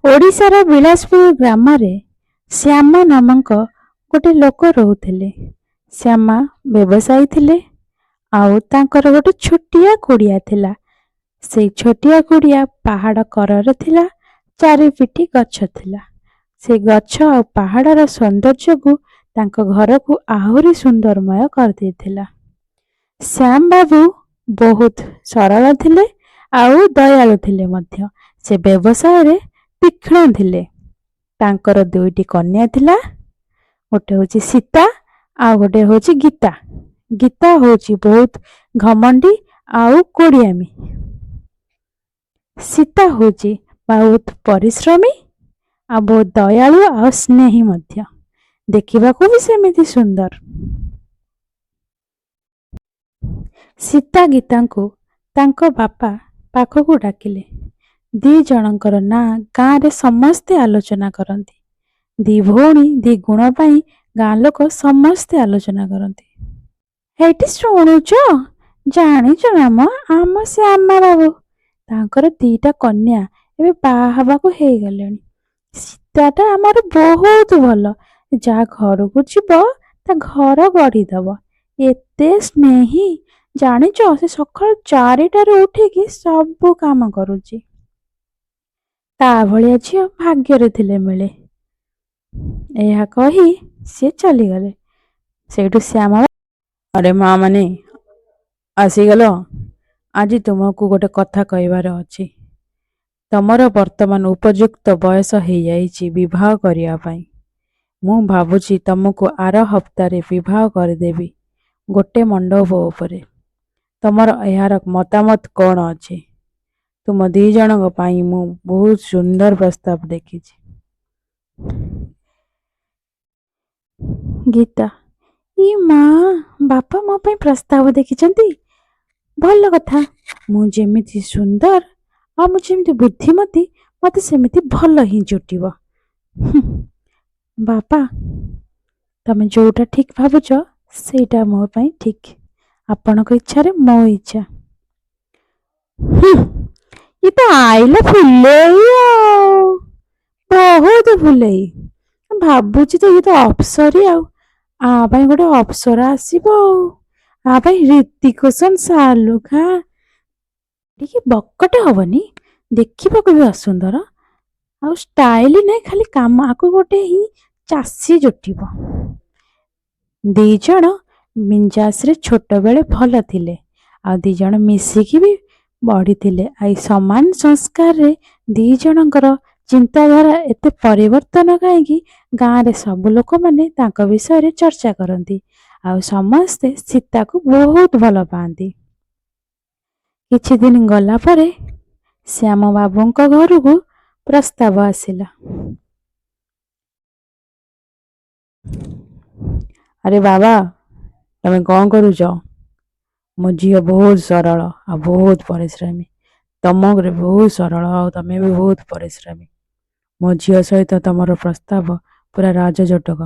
ଓଡ଼ିଶାର ବିଳାସପୁର ଗ୍ରାମରେ ଶ୍ୟାମା ନାମକ ଗୋଟେ ଲୋକ ରହୁଥିଲେ। ଶ୍ୟାମା ବ୍ୟବସାୟୀ ଥିଲେ ଆଉ ତାଙ୍କର ଗୋଟେ ଛୋଟିଆ କୁଡ଼ିଆ ଥିଲା। ସେଇ ଛୋଟିଆ କୁଡ଼ିଆ ପାହାଡ଼ କରରେ ଥିଲା। ଚାରିପିଟି ଗଛ ଥିଲା। ସେ ଗଛ ଆଉ ପାହାଡ଼ର ସୌନ୍ଦର୍ଯ୍ୟକୁ ତାଙ୍କ ଘରକୁ ଆହୁରି ସୁନ୍ଦରମୟ କରିଦେଇଥିଲା। ଶ୍ୟାମ ବାବୁ ବହୁତ ସରଳ ଥିଲେ ଆଉ ଦୟାଳୁ ଥିଲେ ମଧ୍ୟ। ସେ ବ୍ୟବସାୟରେ ତୀକ୍ଷ୍ଣ ଥିଲେ। ତାଙ୍କର ଦୁଇଟି କନ୍ୟା ଥିଲା। ଗୋଟେ ହଉଛି ସୀତା ଆଉ ଗୋଟେ ହଉଛି ଗୀତା। ଗୀତା ହଉଛି ବହୁତ ଘମଣ୍ଡି ଆଉ କୋଡ଼ିଆମୀ। ସୀତା ହଉଛି ବହୁତ ପରିଶ୍ରମୀ ଆଉ ବହୁତ ଦୟାଳୁ ଆଉ ସ୍ନେହୀ ମଧ୍ୟ। ଦେଖିବାକୁ ବି ସେମିତି ସୁନ୍ଦର। ସୀତା ଗୀତାଙ୍କୁ ତାଙ୍କ ବାପା ପାଖକୁ ଡାକିଲେ। ଦି ଜଣଙ୍କର ନାଁ ଗାଁରେ ସମସ୍ତେ ଆଲୋଚନା କରନ୍ତି। ଦି ଭଉଣୀ ଦି ଗୁଣ ପାଇଁ ଗାଁ ଲୋକ ସମସ୍ତେ ଆଲୋଚନା କରନ୍ତି। ଏଇଠି ଶୁଣୁଛ? ଜାଣିଛ ନାମ ଆମ ଶ୍ୟାମା ବାବୁ ତାଙ୍କର ଦିଟା କନ୍ୟା ଏବେ ବାହା ହେବାକୁ ହେଇଗଲେଣି। ସୀତାଟା ଆମର ବହୁତ ଭଲ। ଯାହା ଘରକୁ ଯିବ ତା ଘର ଗଢ଼ିଦବ। ଏତେ ସ୍ନେହୀ। ଜାଣିଛ ସେ ସକାଳ 4ଟାରୁ ଉଠିକି ସବୁ କାମ କରୁଛି। ତା ଭଳିଆ ଝିଅ ଭାଗ୍ୟରେ ଥିଲେ ମିଳେ। ଏହା କହି ସେ ଚାଲିଗଲେ। ସେଇଠୁ ଶ୍ୟାମା, ଆରେ ମା ମାନେ ଆସିଗଲ। ଆଜି ତୁମକୁ ଗୋଟେ କଥା କହିବାର ଅଛି। ତମର ବର୍ତ୍ତମାନ ଉପଯୁକ୍ତ ବୟସ ହେଇଯାଇଛି ବିବାହ କରିବା ପାଇଁ। ମୁଁ ଭାବୁଛି ତମକୁ ଆର ହପ୍ତାରେ ବିବାହ କରିଦେବି ଗୋଟେ ମଣ୍ଡପ ଉପରେ। ତମର ଏହାର ମତାମତ କ'ଣ ଅଛି? ତୁମ ଦି ଜଣଙ୍କ ପାଇଁ ମୁଁ ବହୁତ ସୁନ୍ଦର ପ୍ରସ୍ତାବ ଦେଖିଛି। ଗୀତା, ଇ ମା, ବାପା ମୋ ପାଇଁ ପ୍ରସ୍ତାବ ଦେଖିଛନ୍ତି? ଭଲ କଥା। ମୁଁ ଯେମିତି ସୁନ୍ଦର ଆଉ ମୁଁ ଯେମିତି ବୁଦ୍ଧିମତୀ, ମତେ ସେମିତି ଭଲ ହିଁ ଜୁଟିବ। ବାପା, ତମେ ଯୋଉଟା ଠିକ ଭାବୁଛ ସେଇଟା ମୋ ପାଇଁ ଠିକ। ଆପଣଙ୍କ ଇଚ୍ଛାରେ ମୋ ଇଚ୍ଛା। ଇଏ ତ ଆଇଲା ଫୁଲେଇ ଆଉ ବହୁତ ଫୁଲେଇ। ଭାବୁଛି ତ ଇଏ ତ ଅପ୍ସରୀ ଆଉ। ଆ ପାଇଁ ଗୋଟେ ଅପ୍ସରା ଆସିବ ଆଉ। ଆ ପାଇଁ ହ୍ରିତିକ୍ ରୋଶନ, ଶାହରୁଖ ଖାନ। ଟିକେ ବକଟେ ହବନି, ଦେଖିବାକୁ ବି ଅସୁନ୍ଦର ଆଉ ଷ୍ଟାଇଲ ନାହିଁ, ଖାଲି କାମ ଆକୁ ଗୋଟେ ହିଁ ଚାଷୀ ଜୁଟିବ। ଦି ଜଣ ମିଞ୍ଜାସରେ ଛୋଟବେଳେ ଭଲ ଥିଲେ ଆଉ ଦି ଜଣ ମିଶିକି ବି ବଢିଥିଲେ। ଆଉ ସମାନ ସଂସ୍କାରରେ ଦି ଜଣଙ୍କର ଚିନ୍ତାଧାରା ଏତେ ପରିବର୍ତ୍ତନ କାହିଁକି? ଗାଁରେ ସବୁ ଲୋକମାନେ ତାଙ୍କ ବିଷୟରେ ଚର୍ଚ୍ଚା କରନ୍ତି ଆଉ ସମସ୍ତେ ସୀତାକୁ ବହୁତ ଭଲ ପାଆନ୍ତି। କିଛି ଦିନ ଗଲା ପରେ ଶ୍ୟାମ ବାବୁଙ୍କ ଘରକୁ ପ୍ରସ୍ତାବ ଆସିଲା। ଆରେ ବାବା, ତମେ କ'ଣ କରୁଛ? ମୋ ଝିଅ ବହୁତ ସରଳ ଆଉ ବହୁତ ପରିଶ୍ରମୀ। ତମ ଘରେ ବହୁତ ସରଳ ଆଉ ତମେ ବି ବହୁତ ପରିଶ୍ରମୀ। ମୋ ଝିଅ ସହିତ ତମର ପ୍ରସ୍ତାବ ପୁରା ରାଜଜଟକ।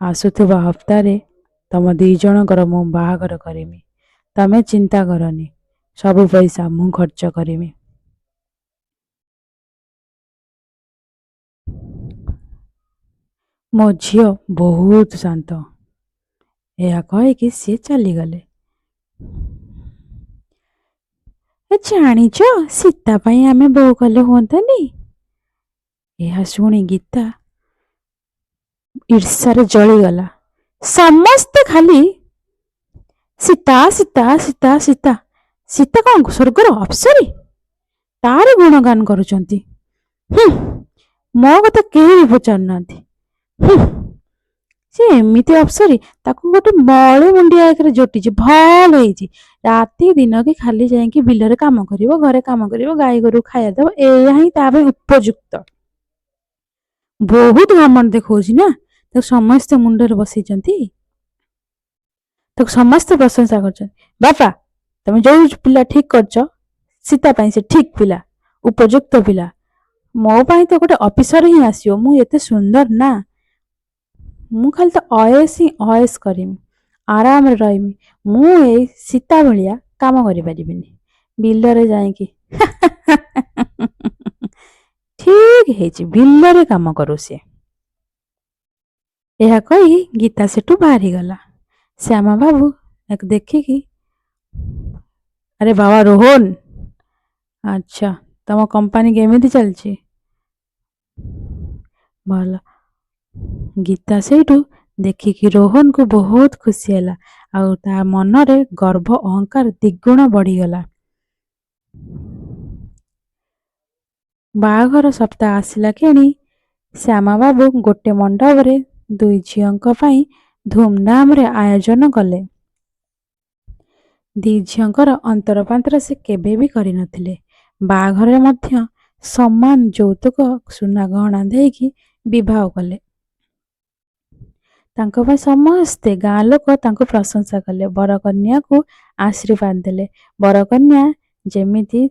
ଆସୁଥିବା ହପ୍ତାରେ ତମ ଦି ଜଣଙ୍କର ମୁଁ ବାହାଘର କରିମି। ତମେ ଚିନ୍ତା କରନି, ସବୁ ପଇସା ମୁଁ ଖର୍ଚ୍ଚ କରିମି। ମୋ ଝିଅ ବହୁତ ଶାନ୍ତ। ଏହା କହିକି ସିଏ ଚାଲିଗଲେ। ଜାଣିଛ, ସୀତା ପାଇଁ ଆମେ ବୋହୂ କଲେ ହୁଅନ୍ତାନି? ଏହା ଶୁଣି ଗୀତା ଈର୍ଷାରେ ଜଳିଗଲା। ସମସ୍ତେ ଖାଲି ସୀତା ସୀତା ସୀତା ସୀତା। ସୀତା କ'ଣ ସ୍ୱର୍ଗର ଅପ୍ସରୀ? ତାର ଗୁଣଗାନ କରୁଛନ୍ତି। ମୋ କଥା କେହି ବି ପଚାରୁନାହାନ୍ତି। ସେ ଏମିତି ଅପ୍ସରୀ, ତାକୁ ଗୋଟେ ବଳେ ମୁଣ୍ଡିଆ ଏକରେ ଜୁଟିଛି, ଭଲ ହେଇଛି। ରାତି ଦିନ କି ଖାଲି ଯାଇକି ବିଲରେ କାମ କରିବ, ଘରେ କାମ କରିବ, ଗାଈ ଗୋରୁ ଖାଇବା ଦେବ, ଏଇଆ ହିଁ ତା ପାଇଁ ଉପଯୁକ୍ତ। ବହୁତ ଘମଣ୍ଡ ଦେଖଉଛି ନା, ତାକୁ ସମସ୍ତେ ମୁଣ୍ଡରେ ବସେଇଛନ୍ତି। ତାକୁ ସମସ୍ତେ ପ୍ରଶଂସା କରୁଛନ୍ତି। ବାପା, ତମେ ଯୋଉ ପିଲା ଠିକ କରିଛ, ସୀତା ପାଇଁ ସେ ଠିକ ପିଲା, ଉପଯୁକ୍ତ ପିଲା। ମୋ ପାଇଁ ତ ଗୋଟେ ଅଫିସର ହିଁ ଆସିବ। ମୁଁ ଏତେ ସୁନ୍ଦର ନା, ମୁଁ ଖାଲି ତ ଅୟସ ହିଁ ଅୟସ କରିମି, ଆରାମରେ ରହିମି। ମୁଁ ଏଇ ସୀତା ଭଳିଆ କାମ କରିପାରିବିନି। ବିଲରେ ଯାଇକି ଠିକ ହେଇଛି, ବିଲରେ କାମ କରୁ ସିଏ। ଏହା କହି ଗୀତା ସେଠୁ ବାହାରିଗଲା। ଶ୍ୟାମ ବାବୁ ତାକୁ ଦେଖିକି, ଆରେ ବାବା ରୋହନ, ଆଚ୍ଛା ତମ କମ୍ପାନୀ କେମିତି ଚାଲିଛି? ଭଲ। ଗୀତା ସେଇଠୁ ଦେଖିକି ରୋହନକୁ ବହୁତ ଖୁସି ହେଲା, ଆଉ ତା ମନରେ ଗର୍ବ ଅହଙ୍କାର ଦ୍ୱିଗୁଣ ବଢିଗଲା। ବାହାଘର ସପ୍ତାହ ଆସିଲା କ୍ଷଣି ଶ୍ୟାମବାବୁ ଗୋଟେ ମଣ୍ଡପରେ ଦୁଇ ଝିଅଙ୍କ ପାଇଁ ଧୁମଧାମରେ ଆୟୋଜନ କଲେ। ଦି ଝିଅଙ୍କର ଅନ୍ତରପାନ୍ତର ସେ କେବେ ବି କରିନଥିଲେ। ବାହାଘରରେ ମଧ୍ୟ ସମାନ ଯୌତୁକ ସୁନା ଗହଣା ଦେଇକି ବିବାହ କଲେ। ତାଙ୍କ ପାଇଁ ସମସ୍ତେ ଗାଁ ଲୋକ ତାଙ୍କୁ ପ୍ରଶଂସା କଲେ, ବରକନ୍ୟାକୁ ଆଶୀର୍ବାଦ ଦେଲେ। ବରକନ୍ୟା ଯେମିତି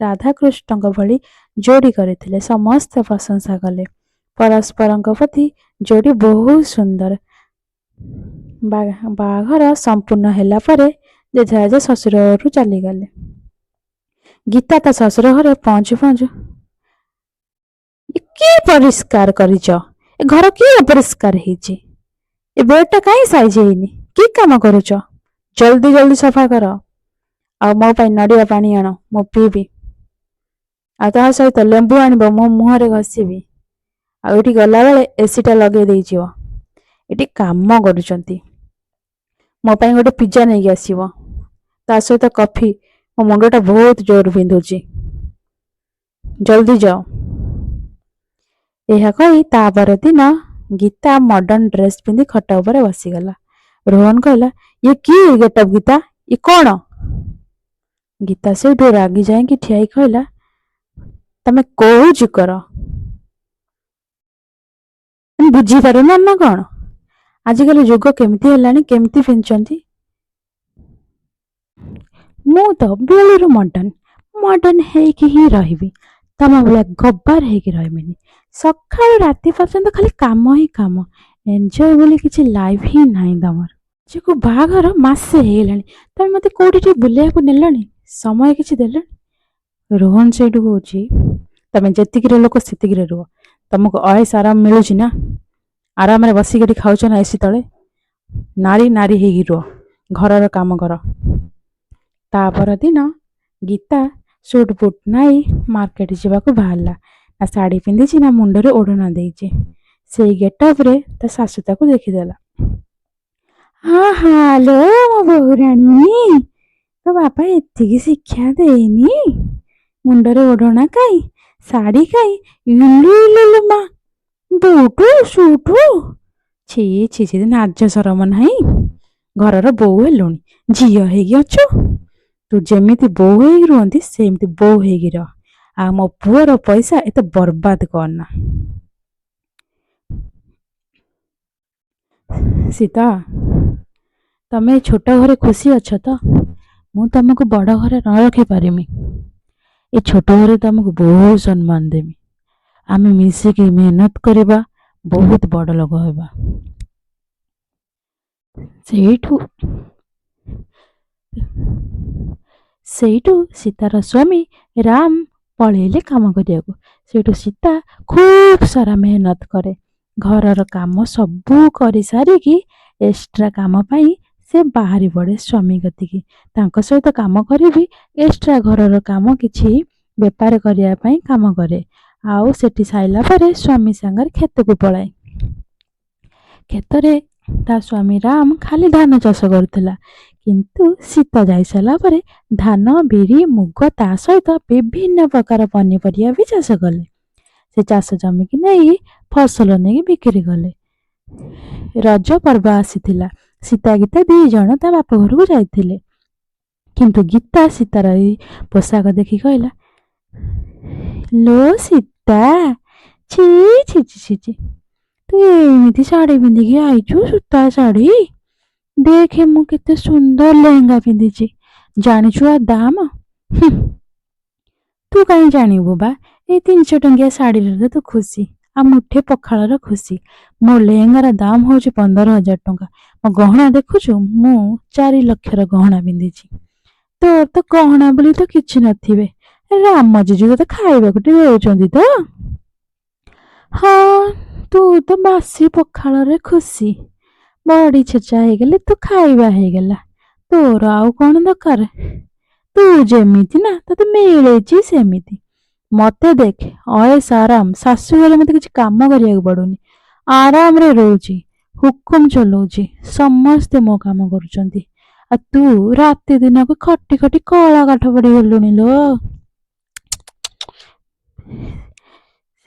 ରାଧାକୃଷ୍ଣଙ୍କ ଭଳି ଯୋଡ଼ି କରିଥିଲେ, ସମସ୍ତେ ପ୍ରଶଂସା କଲେ। ପରସ୍ପରଙ୍କ ପ୍ରତି ଯୋଡ଼ି ବହୁତ ସୁନ୍ଦର। ବାହାଘର ସମ୍ପୂର୍ଣ୍ଣ ହେଲା ପରେ ଜେଝା ଜେଝା ଶ୍ୱଶୁର ଘରକୁ ଚାଲିଗଲେ। ଗୀତା ତା ଶ୍ୱଶୁର ଘରେ ପହଞ୍ଚୁ ପହଞ୍ଚୁ, କିଏ ପରିଷ୍କାର କରିଛ? ଏ ଘର କିଏ ଅପରିଷ୍କାର ହେଇଛି? ଏ ବେଡଟା କାହିଁ ସାଇଜ ହେଇନି? କି କାମ କରୁଛ? ଜଲ୍ଦି ଜଲ୍ଦି ସଫା କର। ଆଉ ମୋ ପାଇଁ ନଡ଼ିଆ ପାଣି ଆଣ, ମୁଁ ପିଇବି। ଆଉ ତା ସହିତ ଲେମ୍ବୁ ଆଣିବ, ମୋ ମୁହଁରେ ଘଷିବି। ଆଉ ଏଠି ଗଲାବେଳେ ଏସିଟା ଲଗେଇ ଦେଇଯିବ। ଏଠି କାମ କରୁଛନ୍ତି। ମୋ ପାଇଁ ଗୋଟେ ପିଜ୍ଜା ନେଇକି ଆସିବ, ତା ସହିତ କଫି। ମୋ ମୁଣ୍ଡଟା ବହୁତ ଜୋର ବିନ୍ଧୁଛି, ଜଲ୍ଦି ଯାଅ। ଏହା କହି ତା ପରଦିନ ଗୀତା ମଡର୍ଣ୍ଣ ଡ୍ରେସ୍ ପିନ୍ଧି ଖଟ ଉପରେ ବସିଗଲା। ରୋହନ କହିଲା, ଇଏ କି ଗେଟଅପ ଗୀତା? ଇଏ କଣ? ଗୀତା ସେଇଠୁ ରାଗି ଯାଇକି ଠିଆ ହେଇ କହିଲା, ତମେ କହୁଛି କର, ବୁଝିପାରୁନ ନା କଣ? ଆଜିକାଲି ଯୁଗ କେମିତି ହେଲାଣି, କେମିତି ପିନ୍ଧୁଛନ୍ତି? ମୁଁ ତ ବେଳୁରୁ ମଡର୍ଣ୍ଣ ହେଇକି ହିଁ ରହିବି। ତମ ଭଳିଆ ଗବାର ହେଇକି ରହିବିନି। ସକାଳୁ ରାତି ପର୍ଯ୍ୟନ୍ତ ଖାଲି କାମ ହିଁ କାମ। ଏନ୍ଜୟ ବୋଲି କିଛି ଲାଇଫ ହିଁ ନାହିଁ ତମର। ଝିଅକୁ ବାହାଘର ମାସେ ହେଇଗଲାଣି, ତମେ ମତେ କୋଉଠି ଟିକେ ବୁଲେଇବାକୁ ନେଲଣି? ସମୟ କିଛି ଦେଲଣି? ରୋହନ ସେଇଠୁ କହୁଛି, ତମେ ଯେତିକିରେ ଲୋକ ସେତିକିରେ ରୁହ। ତମକୁ ଅଏସ ଆରାମ ମିଳୁଛି ନା? ଆରାମରେ ବସିକି ଏଠି ଖାଉଛ ନା ଏସି ତଳେ? ନାରୀ ନାରୀ ହେଇକି ରୁହ, ଘରର କାମ କର। ତା ପରଦିନ ଗୀତା ସୁଟ ବୁଟ ନାଇ ମାର୍କେଟ ଯିବାକୁ ବାହାରିଲା। ନା ଶାଢ଼ୀ ପିନ୍ଧିଛି ନା ମୁଣ୍ଡରେ ଓଢ଼ଣା ଦେଇଛି। ସେଇ ଗେଟଅପରେ ତା ଶାଶୁ ତାକୁ ଦେଖିଦେଲା। ହାଲୋ ମୋ ବୋହୁରାଣୀ, ତୋ ବାପା ଏତିକି ଶିକ୍ଷା ଦେଇନି? ମୁଣ୍ଡରେ ଓଢ଼ଣା କାଇଁ, ଶାଢ଼ୀ କାଇଁ, ଇଲୁ ଇଲୁ ମା, ବୁଟୁ ସୁଟୁ, ଛି ଛି ଛି, ଲାଜ ସରମ ନାହିଁ? ଘରର ବୋଉ ହେଲୁଣି, ଝିଅ ହେଇକି ଅଛୁ? ତୁ ଯେମିତି ବୋଉ ହେଇକି ରୁହନ୍ତି ସେମିତି ବୋଉ ହେଇକି ରହ। ଆଉ ମୋ ପୁଅର ପଇସା ଏତେ ବର୍ବାଦ କରନା। ସୀତା, ତମେ ଛୋଟ ଘରେ ଖୁସି ଅଛ ତ? ମୁଁ ତମକୁ ବଡ଼ ଘରେ ନ ରଖିପାରିମି। ଏ ଛୋଟ ଘରେ ତମକୁ ବହୁତ ସମ୍ମାନ ଦେମି। ଆମେ ମିଶିକି ମେହନତ କରିବା, ବହୁତ ବଡ଼ ଲୋକ ହେବା। ସେଇଠୁ ସୀତାର ସ୍ୱାମୀ ରାମ ପଳେଇଲେ କାମ କରିବାକୁ। ସେଇଠୁ ସୀତା ଖୁବ ସାରା ମେହନତ କରେ। ଘରର କାମ ସବୁ କରିସାରିକି ଏକ୍ସଟ୍ରା କାମ ପାଇଁ ସେ ବାହାରି ପଡ଼େ ସ୍ୱାମୀ କତିକି। ତାଙ୍କ ସହିତ କାମ କରିବି, ଏକ୍ସଟ୍ରା ଘରର କାମ କିଛି ବେପାର କରିବା ପାଇଁ କାମ କରେ। ଆଉ ସେଠି ସାଇଲା ପରେ ସ୍ୱାମୀ ସାଙ୍ଗରେ କ୍ଷେତକୁ ପଳାଏ। କ୍ଷେତରେ ତା ସ୍ୱାମୀ ରାମ ଖାଲି ଧାନ ଚାଷ କରୁଥିଲା, କିନ୍ତୁ ସୀତା ଯାଇସାରିଲା ପରେ ଧାନ, ବିରି, ମୁଗ ତା ସହିତ ବିଭିନ୍ନ ପ୍ରକାର ପନିପରିବା ବି ଚାଷ କଲେ। ସେ ଚାଷ ଜମିକି ନେଇ ଫସଲ ନେଇକି ବିକ୍ରି କଲେ। ରଜ ପର୍ବ ଆସିଥିଲା। ସୀତା ଗୀତା ଦି ଜଣ ତା ବାପ ଘରକୁ ଯାଇଥିଲେ। କିନ୍ତୁ ଗୀତା ସୀତାର ଏଇ ପୋଷାକ ଦେଖି କହିଲା, ଲୋ ସୀତା, ଛି ଛି ଛି ଛି, ତୁ ଏମିତି ଶାଢ଼ୀ ପିନ୍ଧିକି ଆଇଛୁ, ସୂତା ଶାଢ଼ୀ? ଦେଖେ ମୁଁ କେତେ ସୁନ୍ଦର ଲେହେଙ୍ଗା ପିନ୍ଧିଛି, ଜାଣିଛୁ ଆ ଦାମ? ତୁ କାହିଁ ଜାଣିବୁ ବା? ଏଇ 300 ଟଙ୍କିଆ ଶାଢ଼ୀରେ ତୁ ଖୁସି, ଆଉ ମୁଠେ ପଖାଳର ଖୁସି। ମୋ ଲେହେଙ୍ଗାର ଦାମ ହଉଛି 15,000 ଟଙ୍କା। ମୋ ଗହଣା ଦେଖୁଛୁ, ମୁଁ 4 ଲକ୍ଷର ଗହଣା ପିନ୍ଧିଛି। ତୋର ତ ଗହଣା ବୋଲି ତ କିଛି ନଥିବେ। ରାମ ଜିଜୁ ତତେ ଖାଇବାକୁ ଟିକେ ଦଉଛନ୍ତି ତ? ହଁ, ତୁ ତ ବାସି ପଖାଳରେ ଖୁସି। ବଡି ଛେଚା ହେଇଗଲେ ତୁ ଖାଇବା ହେଇଗଲା। ତୋର ଆଉ କଣ ଦରକାର? ତୁ ଯେମିତି ନା ତତେ ମିଳିଛି ସେମିତି। ମତେ ଦେଖ, ଅଏସ ଆରାମ, ଶାଶୁଘରେ ମତେ କିଛି କାମ କରିବାକୁ ପଡୁନି। ଆରାମରେ ରହୁଛି, ହୁକୁମ ଚଲଉଛି, ସମସ୍ତେ ମୋ କାମ କରୁଛନ୍ତି। ଆଉ ତୁ ରାତି ଦିନକୁ ଖଟି ଖଟି କଳା କାଠ ପଡିଗଲୁଣି ଲୋ।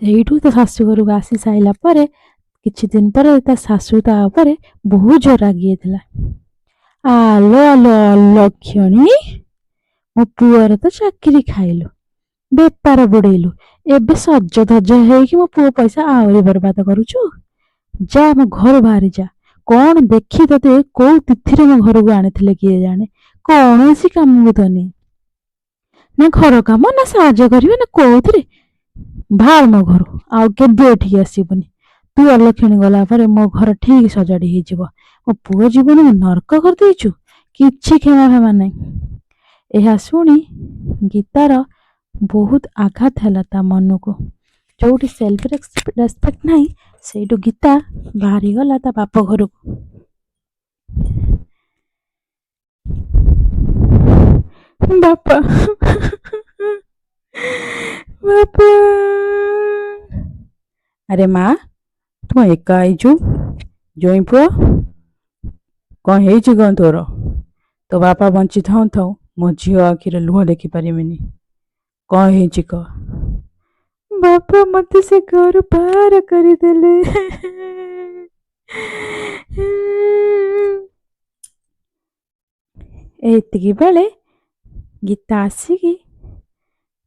ସେଇଠୁ ତା ଶାଶୁଘରକୁ ଆସି ସାରିଲା ପରେ କିଛି ଦିନ ପରେ ତା ଶାଶୁ ତା ଉପରେ ବହୁତ ଜୋର ରାଗି ଯାଇଥିଲା। ଆଲୋ ଆଲୋ ଅଲକ୍ଷଣୀ, ମୋ ପୁଅର ତ ଚାକିରି ଖାଇଲୁ, ବେପାର ବୁଡେଇଲୁ, ଏବେ ସଜ ଧଜ ହେଇକି ମୋ ପୁଅ ପଇସା ଆହୁରି ବର୍ବାଦ କରୁଛୁ। ଯା, ମୋ ଘରୁ ବାହାରି ଯା। କଣ ଦେଖି ତତେ କୋଉ ତିଥିରେ ମୋ ଘରକୁ ଆଣିଥିଲେ କିଏ ଜାଣେ। କୌଣସି କାମକୁ ଧନି ନା, ଘର କାମ ନା ସାହାଯ୍ୟ କରିବେ ନା କୋଉଥିରେ। ବାହାର ମୋ ଘରୁ, ଆଉ କେବେ ଏଠିକି ଆସିବୁନି। ତୁ ଅଲକ୍ଷଣୀ ଗଲା ପରେ ମୋ ଘର ଠିକ ସଜାଡି ହେଇଯିବ। ମୋ ପୁଅ ଜୀବନକୁ ନର୍କ କରିଦେଇଛୁ, କିଛି କ୍ଷମା ଫେମା ନାହିଁ। ଏହା ଶୁଣି ଗୀତାର ବହୁତ ଆଘାତ ହେଲା ତା ମନକୁ। ଯୋଉଠି ସେଲ୍ଫ ରେସ୍ପେକ୍ଟ ନାହିଁ, ସେଇଠୁ ଗୀତା ବାହାରିଗଲା ତା ବାପ ଘରକୁ। ବାପା ବାପା। ଆରେ ମା, ତୁ ଏକା ଆଇଛୁ? ଜୋଇଁ ପୁଅ, କଣ ହେଇଛି କଣ ତୋର? ତୋ ବାପା ବଞ୍ଚିଥାଉ ଥାଉ ମୋ ଝିଅ ଆଖିରେ ଲୁହ ଦେଖିପାରିବିନି। କଣ ହେଇଛି କହ? ବାପା, ମତେ ସେ ଘରୁ ବାହାର କରିଦେଲେ। ଏତିକି ବେଳେ ଗୀତା ଆସିକି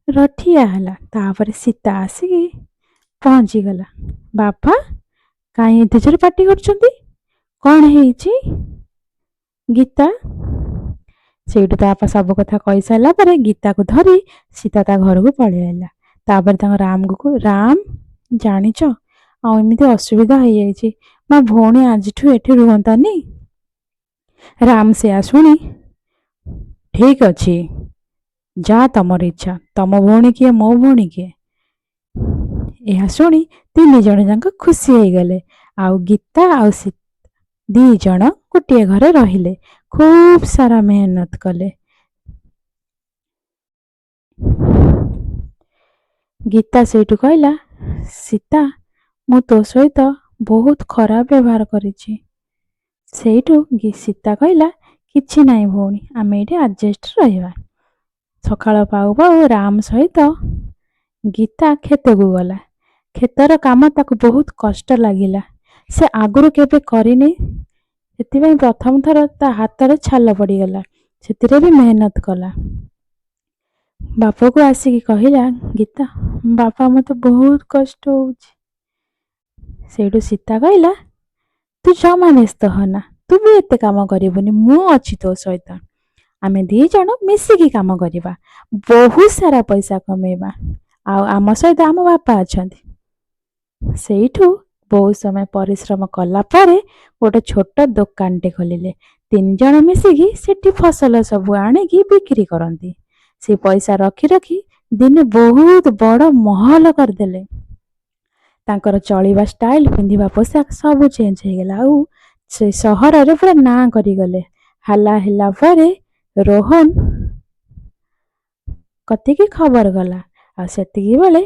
ରଠିଆ ହେଲା। ତାପରେ ସୀତା ଆସିକି ପହଞ୍ଚିଗଲା। ବାପା, କାହିଁ ଏତେ ଜୋରେ ପାଟି କରୁଛନ୍ତି? କଣ ହେଇଛି? ଗୀତା ସେଇଠୁ ତା ବାପା ସବୁ କଥା କହିସାରିଲା ପରେ ଗୀତାକୁ ଧରି ସୀତା ତା ଘରକୁ ପଳେଇ ଆଇଲା। ତାପରେ ତାଙ୍କ ରାମକୁ, ରାମ ଜାଣିଛ, ଆଉ ଏମିତି ଅସୁବିଧା ହେଇଯାଇଛି, ମୋ ଭଉଣୀ ଆଜିଠୁ ଏଠି ରୁହନ୍ତାନି। ରାମ ସେୟା ଶୁଣି, ଠିକ ଅଛି, ଯାହା ତମର ଇଚ୍ଛା। ତମ ଭଉଣୀ କିଏ, ମୋ ଭଉଣୀ କିଏ? ଏହା ଶୁଣି ତିନି ଜଣ ଯାକ ଖୁସି ହେଇଗଲେ। ଆଉ ଗୀତା ଆଉ ଦି ଜଣ ଗୋଟିଏ ଘରେ ରହିଲେ, ଖୁବ ସାରା ମେହନତ କଲେ। ଗୀତା ସେଇଠୁ କହିଲା, ସୀତା, ମୁଁ ତୋ ସହିତ ବହୁତ ଖରାପ ବ୍ୟବହାର କରିଛି। ସେଇଠୁ ସୀତା କହିଲା, କିଛି ନାହିଁ ଭଉଣୀ, ଆମେ ଏଇଠି ଆଡଜଷ୍ଟ ରହିବା। ସକାଳ ପାଉ ପାଉ ରାମ ସହିତ ଗୀତା କ୍ଷେତକୁ ଗଲା। କ୍ଷେତର କାମ ତାକୁ ବହୁତ କଷ୍ଟ ଲାଗିଲା। ସେ ଆଗରୁ କେବେ କରିନି, ସେଥିପାଇଁ ପ୍ରଥମ ଥର ତା ହାତରେ ଛାଲ ପଡ଼ିଗଲା। ସେଥିରେ ବି ମେହନତ କଲା। ବାପାକୁ ଆସିକି କହିଲା, ଗୀତା, ବାପା, ମତେ ବହୁତ କଷ୍ଟ ହଉଛି। ସେଇଠୁ ସୀତା କହିଲା, ତୁ ଜମା ବ୍ୟସ୍ତ ହନା, ତୁ ବି ଏତେ କାମ କରିବୁନି, ମୁଁ ଅଛି ତୋ ସହିତ। ଆମେ ଦି ଜଣ ମିଶିକି କାମ କରିବା, ବହୁତ ସାରା ପଇସା କମେଇବା। ଆଉ ଆମ ସହିତ ଆମ ବାପା ଅଛନ୍ତି। ସେଇଠୁ ବହୁତ ସମୟ ପରିଶ୍ରମ କଲା ପରେ ଗୋଟେ ଛୋଟ ଦୋକାନଟେ ଖୋଲିଲେ। ତିନି ଜଣ ମିଶିକି ସେଠି ଫସଲ ସବୁ ଆଣିକି ବିକ୍ରି କରନ୍ତି। ସେ ପଇସା ରଖି ରଖି ଦିନେ ବହୁତ ବଡ଼ ମହଲ କରିଦେଲେ। ତାଙ୍କର ଚଳିବା ଷ୍ଟାଇଲ, ପିନ୍ଧିବା ପୋଷାକ ସବୁ ଚେଞ୍ଜ ହେଇଗଲା। ଆଉ ସେ ସହରରେ ପୁରା ନାଁ କରିଗଲେ। ହାଲା ହେଲା ପରେ ରୋହନ କତିକି ଖବର ଗଲା। ଆଉ ସେତିକି ବେଳେ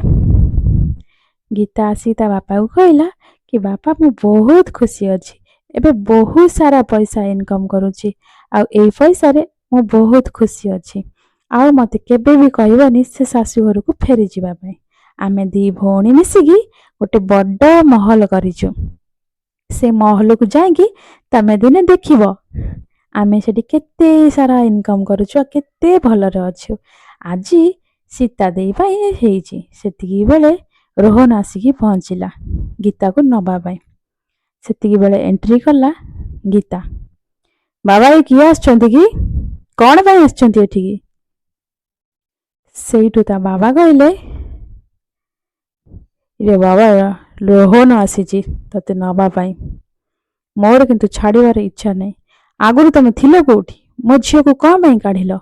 ଗୀତା ଆସି ତା ବାପାକୁ କହିଲା କି, ବାପା, ମୁଁ ବହୁତ ଖୁସି ଅଛି, ଏବେ ବହୁତ ସାରା ପଇସା ଇନକମ୍ କରୁଛି। ଆଉ ଏଇ ପଇସାରେ ମୁଁ ବହୁତ ଖୁସି ଅଛି। ଆଉ ମତେ କେବେ ବି କହିବନି ସେ ଶାଶୁଘରକୁ ଫେରିଯିବା ପାଇଁ। ଆମେ ଦି ଭଉଣୀ ମିଶିକି ଗୋଟେ ବଡ଼ ମହଲ କରିଛୁ। ସେ ମହଲକୁ ଯାଇକି ତମେ ଦିନେ ଦେଖିବ, ଆମେ ସେଠି କେତେ ସାରା ଇନକମ୍ କରୁଛୁ ଆଉ କେତେ ଭଲରେ ଅଛୁ। ଆଜି ସୀତା ଦେଇ ପାଇଁ ହେଇଛି। ସେତିକି ବେଳେ ରୋହନ ଆସିକି ପହଞ୍ଚିଲା ଗୀତାକୁ ନବା ପାଇଁ। ସେତିକି ବେଳେ ଏଣ୍ଟ୍ରି କଲା ଗୀତା। ବାବା, ଏ କିଏ ଆସିଛନ୍ତି କି? କଣ ପାଇଁ ଆସିଛନ୍ତି ଏଠିକି? ସେଇଠୁ ତା ବାବା କହିଲେ, ରେ ବାବା, ରୋହନ ଆସିଛି ତତେ ନବା ପାଇଁ। ମୋର କିନ୍ତୁ ଛାଡ଼ିବାର ଇଚ୍ଛା ନାହିଁ। ଆଗରୁ ତମେ ଥିଲ କୋଉଠି? ମୋ ଝିଅକୁ କଣ ପାଇଁ କାଢ଼ିଲ?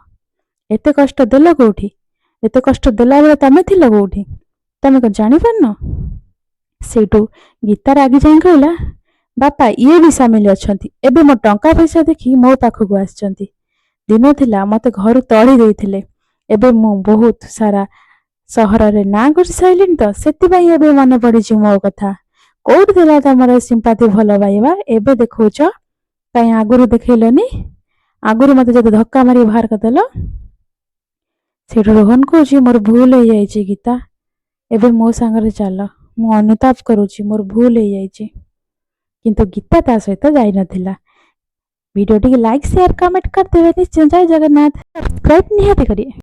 ଏତେ କଷ୍ଟ ଦେଲ କୋଉଠି? ଏତେ କଷ୍ଟ ଦେଲାବେଳେ ତମେ ଥିଲ କୋଉଠି? ତମେ କଣ ଜାଣିପାରୁନ? ସେଇଠୁ ଗୀତା ରାଗି ଯାଇ କହିଲା, ବାପା ଇଏ ବି ସାମିଲ ଅଛନ୍ତି। ଏବେ ମୋ ଟଙ୍କା ପଇସା ଦେଖି ମୋ ପାଖକୁ ଆସିଛନ୍ତି। ଦିନ ଥିଲା ମତେ ଘରୁ ତଡ଼ି ଦେଇଥିଲେ। ଏବେ ମୁଁ ବହୁତ ସାରା ସହରରେ ନାଁ କରି ସାରିଲିଣି ତ, ସେଥିପାଇଁ ଏବେ ମନେ ପଡିଛି ମୋ କଥା। କୋଉଠି ଥିଲା ତମର ସିମ୍ପାତି ଭଲ ପାଇବା? ଏବେ ଦେଖଉଛ? କାହିଁ ଆଗରୁ ଦେଖେଇଲନି? ଆଗରୁ ମତେ ଯଦି ଧକ୍କା ମାରି ବାହାର କରିଦେଲ। ସେଇଠୁ ରୋହନ କହୁଛି, ମୋର ଭୁଲ ହେଇଯାଇଛି ଗୀତା, ଏବେ ମୋ ସାଙ୍ଗରେ ଚାଲ। ମୁଁ ଅନୁତାପ କରୁଛି, ମୋର ଭୁଲ ହେଇଯାଇଛି। କିନ୍ତୁ ଗୀତା ତା ସହିତ ଯାଇନଥିଲା। ଭିଡ଼ିଓଟିକୁ ଲାଇକ୍, ସେୟାର, କମେଣ୍ଟ କରିଦେବେ। ନିଶ୍ଚୟ। ଜୟ ଜଗନ୍ନାଥ। ସବସ୍କ୍ରାଇବ ନିହାତି କରିବେ।